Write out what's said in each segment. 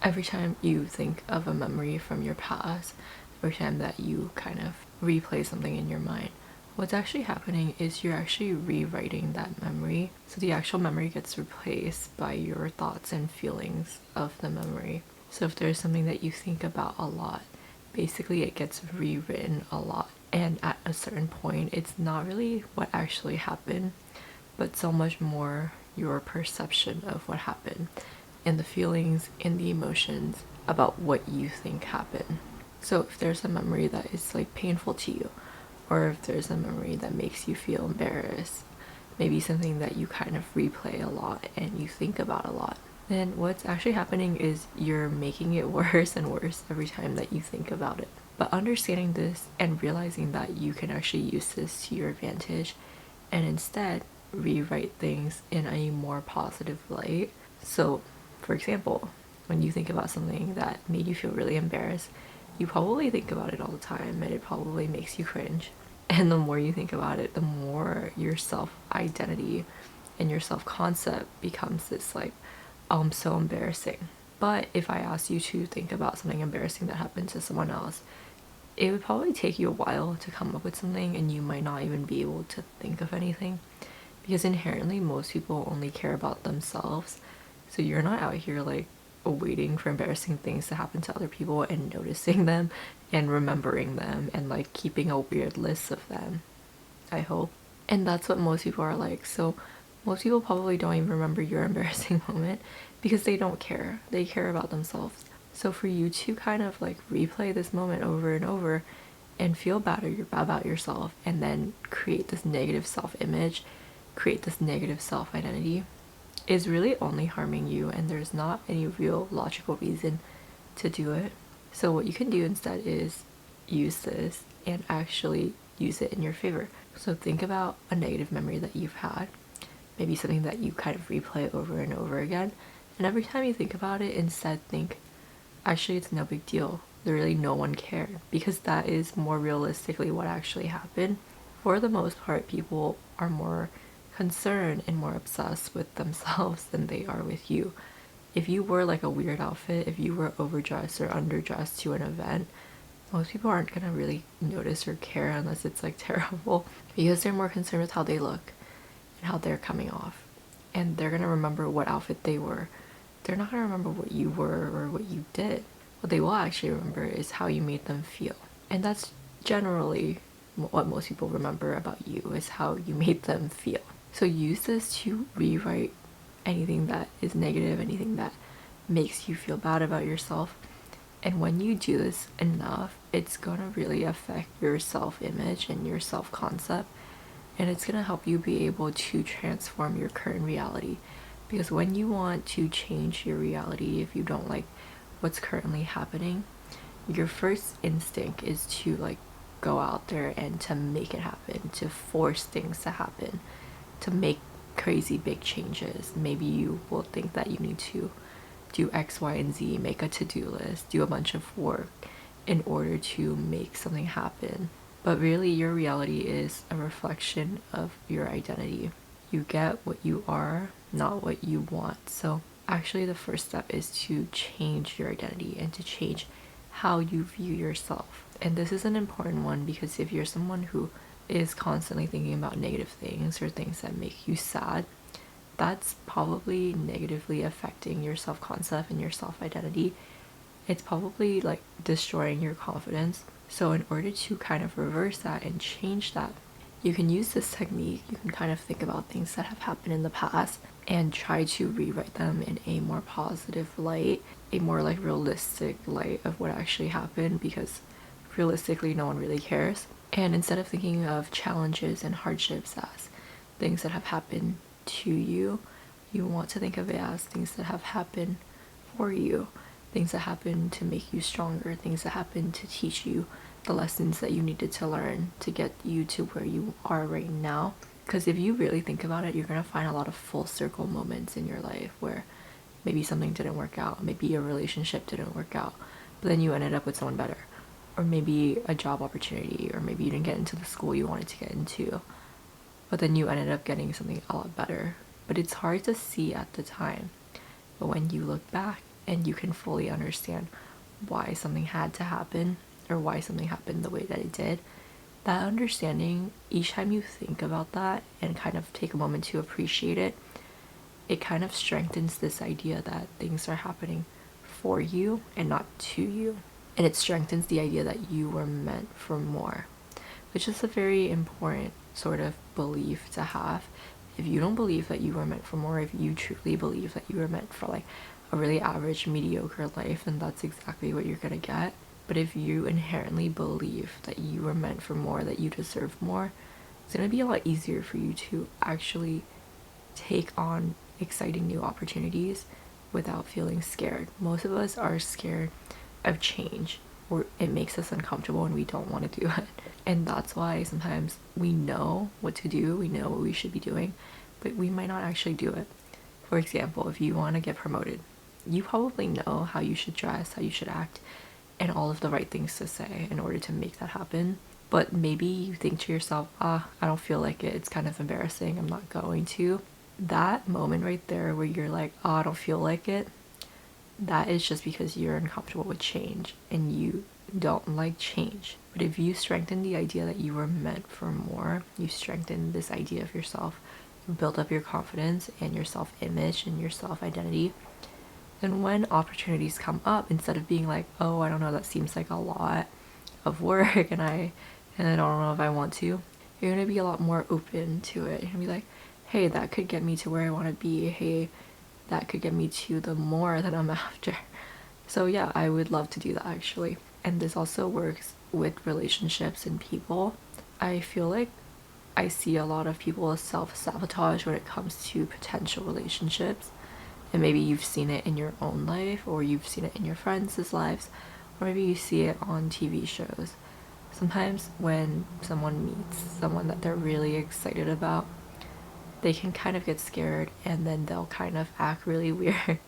Every time you think of a memory from your past, every time that you kind of replay something in your mind, what's actually happening is you're actually rewriting that memory. So the actual memory gets replaced by your thoughts and feelings of the memory. So if there's something that you think about a lot, basically it gets rewritten a lot. And at a certain point, it's not really what actually happened, but so much more your perception of what happened and the feelings and the emotions about what you think happened. So if there's a memory that is like painful to you, or if there's a memory that makes you feel embarrassed, maybe something that you kind of replay a lot and you think about a lot, then what's actually happening is you're making it worse and worse every time that you think about it. But understanding this and realizing that you can actually use this to your advantage and instead rewrite things in a more positive light. So, for example, when you think about something that made you feel really embarrassed, you probably think about it all the time and it probably makes you cringe. And the more you think about it, the more your self identity and your self concept becomes this like, oh, I'm so embarrassing. But if I asked you to think about something embarrassing that happened to someone else, it would probably take you a while to come up with something and you might not even be able to think of anything because inherently most people only care about themselves. So you're not out here like waiting for embarrassing things to happen to other people and noticing them and remembering them and like keeping a weird list of them, I hope. And that's what most people are like. So most people probably don't even remember your embarrassing moment because they don't care. They care about themselves. So for you to kind of like replay this moment over and over and feel bad about yourself and then create this negative self-image, create this negative self-identity is really only harming you, and there's not any real logical reason to do it. So what you can do instead is use this and actually use it in your favor. So think about a negative memory that you've had, maybe something that you kind of replay over and over again, and every time you think about it, instead think, actually it's no big deal. Literally no one cared, because that is more realistically what actually happened. For the most part, people are more concerned and more obsessed with themselves than they are with you. If you wore like a weird outfit, if you were overdressed or underdressed to an event, most people aren't gonna really notice or care unless it's like terrible because they're more concerned with how they look and how they're coming off. And they're gonna remember what outfit they were. They're not gonna remember what you were or what you did. What they will actually remember is how you made them feel. And that's generally what most people remember about you, is how you made them feel. So use this to rewrite anything that is negative, anything that makes you feel bad about yourself. And when you do this enough, it's gonna really affect your self image and your self concept. And it's gonna help you be able to transform your current reality. Because when you want to change your reality, if you don't like what's currently happening, your first instinct is to like go out there and to make it happen, to force things to happen, to make crazy big changes. Maybe you will think that you need to do X, Y, and Z, make a to-do list, do a bunch of work in order to make something happen. But really, your reality is a reflection of your identity. You get what you are, not what you want. So actually the first step is to change your identity and to change how you view yourself. And this is an important one because if you're someone who is constantly thinking about negative things or things that make you sad, that's probably negatively affecting your self-concept and your self-identity. It's probably like destroying your confidence. So in order to kind of reverse that and change that, you can use this technique. You can kind of think about things that have happened in the past and try to rewrite them in a more positive light, a more like realistic light of what actually happened, because realistically no one really cares. And instead of thinking of challenges and hardships as things that have happened to you, you want to think of it as things that have happened for you, things that happen to make you stronger, things that happen to teach you the lessons that you needed to learn to get you to where you are right now. Because if you really think about it, you're going to find a lot of full circle moments in your life where maybe something didn't work out, maybe your relationship didn't work out, but then you ended up with someone better, or maybe a job opportunity, or maybe you didn't get into the school you wanted to get into, but then you ended up getting something a lot better. But it's hard to see at the time. But when you look back and you can fully understand why something had to happen or why something happened the way that it did. That understanding, each time you think about that and kind of take a moment to appreciate it, it kind of strengthens this idea that things are happening for you and not to you. And it strengthens the idea that you were meant for more, which is a very important sort of belief to have. If you don't believe that you were meant for more, if you truly believe that you were meant for like a really average, mediocre life, then that's exactly what you're gonna get. But if you inherently believe that you were meant for more, that you deserve more, it's gonna be a lot easier for you to actually take on exciting new opportunities without feeling scared. Most of us are scared of change, or it makes us uncomfortable and we don't want to do it. And that's why sometimes we know what to do, we know what we should be doing, but we might not actually do it. For example, if you want to get promoted, you probably know how you should dress, how you should act, and all of the right things to say in order to make that happen. But maybe you think to yourself, I don't feel like it, it's kind of embarrassing, I'm not going to. That moment right there where you're like, I don't feel like it, that is just because you're uncomfortable with change and you don't like change. But if you strengthen the idea that you were meant for more, you strengthen this idea of yourself, you build up your confidence and your self-image and your self-identity, then when opportunities come up, instead of being like, oh, I don't know, that seems like a lot of work and I don't know if I want to, you're gonna be a lot more open to it. You're gonna be like, hey, that could get me to where I want to be. Hey, that could get me to the more that I'm after. So yeah, I would love to do that actually. And this also works with relationships and people. I feel like I see a lot of people self-sabotage when it comes to potential relationships. And maybe you've seen it in your own life, or you've seen it in your friends' lives, or maybe you see it on TV shows. Sometimes when someone meets someone that they're really excited about, they can kind of get scared and then they'll kind of act really weird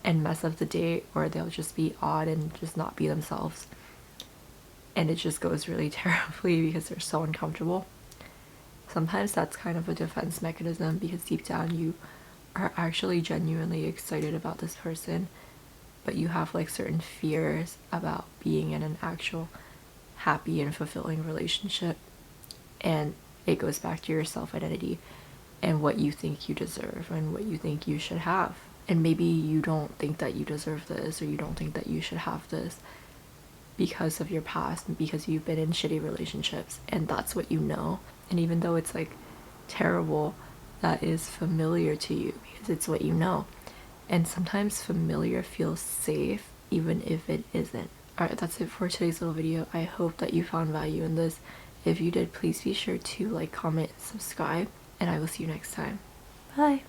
and mess up the date, or they'll just be odd and just not be themselves. And it just goes really terribly because they're so uncomfortable. Sometimes that's kind of a defense mechanism because deep down you are actually genuinely excited about this person, but you have like certain fears about being in an actual happy and fulfilling relationship. And it goes back to your self-identity and what you think you deserve and what you think you should have. And maybe you don't think that you deserve this, or you don't think that you should have this because of your past and because you've been in shitty relationships, and that's what you know. And even though it's like terrible, that is familiar to you because it's what you know. And sometimes familiar feels safe even if it isn't. Alright, that's it for today's little video. I hope that you found value in this. If you did, please be sure to like, comment, subscribe, and I will see you next time. Bye!